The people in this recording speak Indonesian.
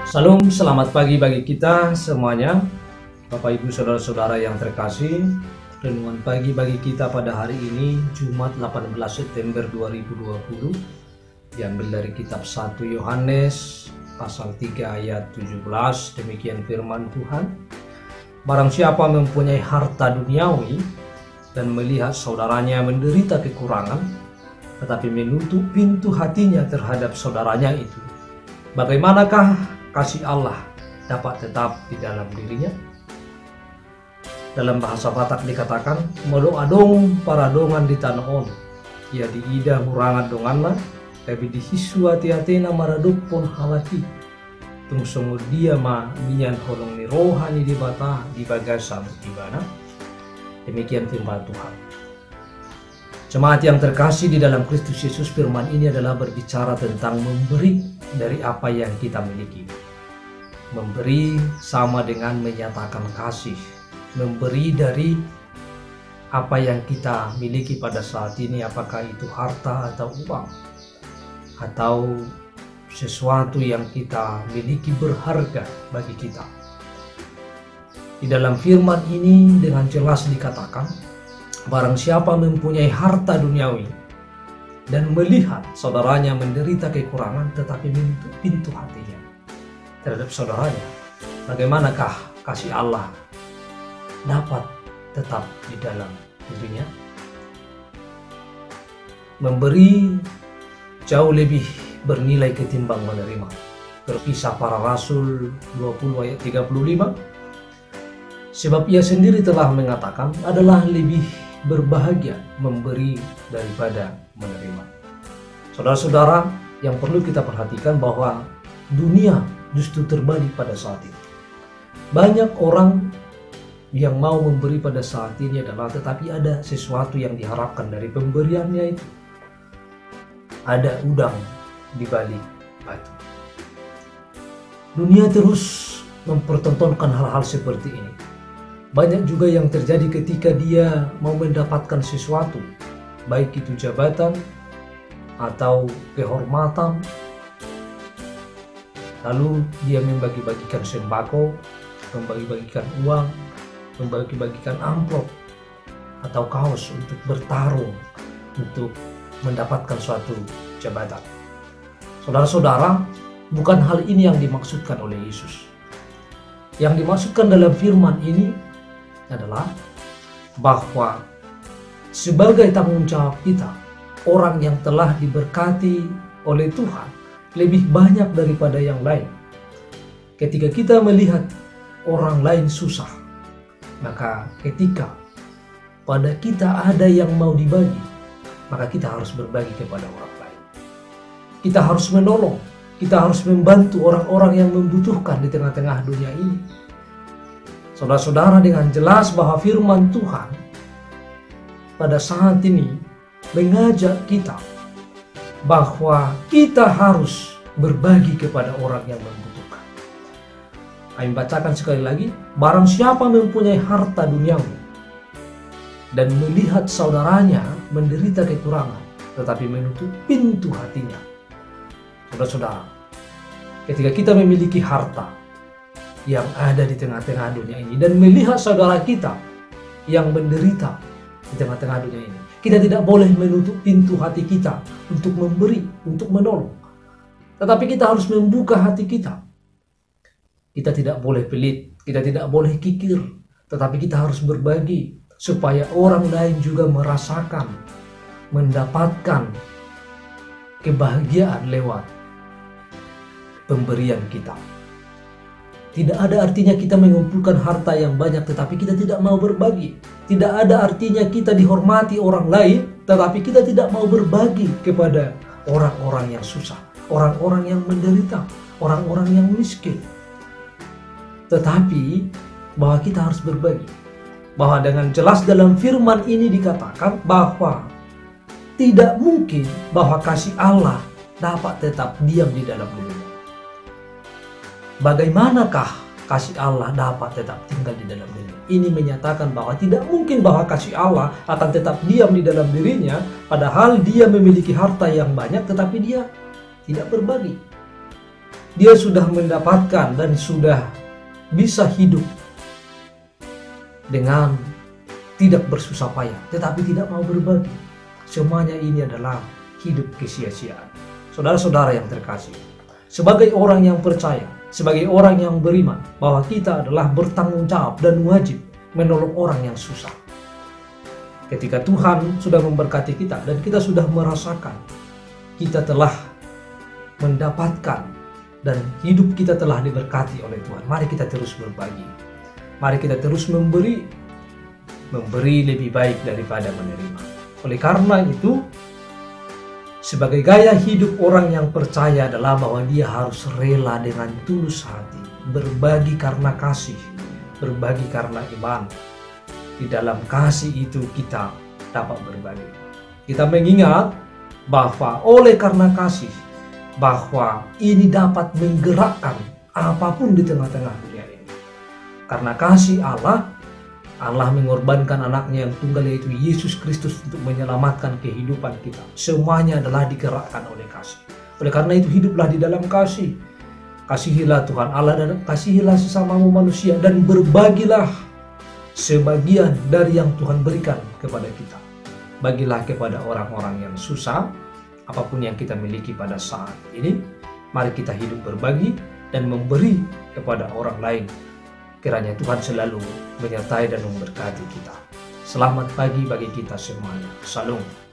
Salam, selamat pagi bagi kita semuanya, Bapak Ibu Saudara-saudara yang terkasih. Renungan pagi bagi kita pada hari ini, Jumat 18 September 2020, diambil dari kitab 1 Yohanes pasal 3 ayat 17. Demikian firman Tuhan. Barang siapa mempunyai harta duniawi dan melihat saudaranya menderita kekurangan, tetapi menutup pintu hatinya terhadap saudaranya itu, bagaimanakah kasih Allah dapat tetap di dalam dirinya? Dalam bahasa Batak dikatakan, modong-adong paradongan di tanah on, ia diida hurangan donganna, tapi dihisu hati-hatina maraduk pun halati. Tung sumur dia ma minyan holong ni rohani di bata di bagasan ibana. Demikian firman Tuhan. Jemaat yang terkasih di dalam Kristus Yesus, firman ini adalah berbicara tentang memberi dari apa yang kita miliki. Memberi sama dengan menyatakan kasih. Memberi dari apa yang kita miliki pada saat ini, apakah itu harta atau uang, atau sesuatu yang kita miliki berharga bagi kita. Di dalam firman ini dengan jelas dikatakan, barang siapa mempunyai harta duniawi dan melihat saudaranya menderita kekurangan tetapi menutup pintu hatinya terhadap saudaranya, bagaimanakah kasih Allah dapat tetap di dalam dirinya? Memberi jauh lebih bernilai ketimbang menerima. Kisah Para Rasul 20 ayat 35. Sebab ia sendiri telah mengatakan, adalah lebih berbahagia memberi daripada menerima. Saudara-saudara, yang perlu kita perhatikan bahwa dunia justru terbalik pada saat ini. Banyak orang yang mau memberi pada saat ini adalah, tetapi ada sesuatu yang diharapkan dari pemberiannya itu. Ada udang di balik batu. Dunia terus mempertontonkan hal-hal seperti ini. Banyak juga yang terjadi ketika dia mau mendapatkan sesuatu, baik itu jabatan atau kehormatan, lalu dia membagi-bagikan sembako, membagi-bagikan uang, membagi-bagikan amplop atau kaos untuk bertarung untuk mendapatkan suatu jabatan. Saudara-saudara, bukan hal ini yang dimaksudkan oleh Yesus. Yang dimaksudkan dalam firman ini adalah bahwa sebagai tanggung jawab kita, orang yang telah diberkati oleh Tuhan lebih banyak daripada yang lain. Ketika kita melihat orang lain susah, maka ketika pada kita ada yang mau dibagi, maka kita harus berbagi kepada orang lain. Kita harus menolong, kita harus membantu orang-orang yang membutuhkan di tengah-tengah dunia ini. Saudara-saudara, dengan jelas bahwa firman Tuhan pada saat ini mengajak kita bahwa kita harus berbagi kepada orang yang membutuhkan. Kami bacakan sekali lagi, barang siapa mempunyai harta duniawi dan melihat saudaranya menderita kekurangan tetapi menutup pintu hatinya. Saudara-saudara, ketika kita memiliki harta yang ada di tengah-tengah dunia ini dan melihat saudara kita yang menderita di tengah-tengah dunia ini, kita tidak boleh menutup pintu hati kita untuk memberi, untuk menolong. Tetapi kita harus membuka hati kita. Kita tidak boleh pelit, kita tidak boleh kikir, tetapi kita harus berbagi supaya orang lain juga merasakan, mendapatkan kebahagiaan lewat pemberian kita. Tidak ada artinya kita mengumpulkan harta yang banyak tetapi kita tidak mau berbagi. Tidak ada artinya kita dihormati orang lain tetapi kita tidak mau berbagi kepada orang-orang yang susah, orang-orang yang menderita, orang-orang yang miskin. Tetapi bahwa kita harus berbagi. Bahwa dengan jelas dalam firman ini dikatakan bahwa tidak mungkin bahwa kasih Allah dapat tetap diam di dalam dirinya. Bagaimanakah kasih Allah dapat tetap tinggal di dalam dirinya? Ini menyatakan bahwa tidak mungkin bahwa kasih Allah akan tetap diam di dalam dirinya, padahal dia memiliki harta yang banyak tetapi dia tidak berbagi. dia sudah mendapatkan dan sudah bisa hidup dengan tidak bersusah payah, tetapi tidak mau berbagi. Semuanya ini adalah hidup kesia-siaan. Saudara-saudara yang terkasih, sebagai orang yang percaya, sebagai orang yang beriman, bahwa kita adalah bertanggung jawab dan wajib menolong orang yang susah. Ketika Tuhan sudah memberkati kita dan kita sudah merasakan kita telah mendapatkan dan hidup kita telah diberkati oleh Tuhan, mari kita terus berbagi. Mari kita terus memberi lebih baik daripada menerima. Oleh karena itu, sebagai gaya hidup orang yang percaya adalah bahwa dia harus rela dengan tulus hati, berbagi karena kasih, berbagi karena iman. Di dalam kasih itu kita dapat berbagi. Kita mengingat bahwa oleh karena kasih, bahwa ini dapat menggerakkan apapun di tengah-tengah dunia ini. Karena kasih Allah mengorbankan anaknya yang tunggal, yaitu Yesus Kristus, untuk menyelamatkan kehidupan kita. Semuanya adalah digerakkan oleh kasih. Oleh karena itu, hiduplah di dalam kasih. Kasihilah Tuhan Allah dan kasihilah sesamamu manusia, dan berbagilah sebagian dari yang Tuhan berikan kepada kita. Bagilah kepada orang-orang yang susah, apapun yang kita miliki pada saat ini. Mari kita hidup berbagi dan memberi kepada orang lain. Kiranya Tuhan selalu menyertai dan memberkati kita. Selamat pagi bagi kita semuanya. Salam.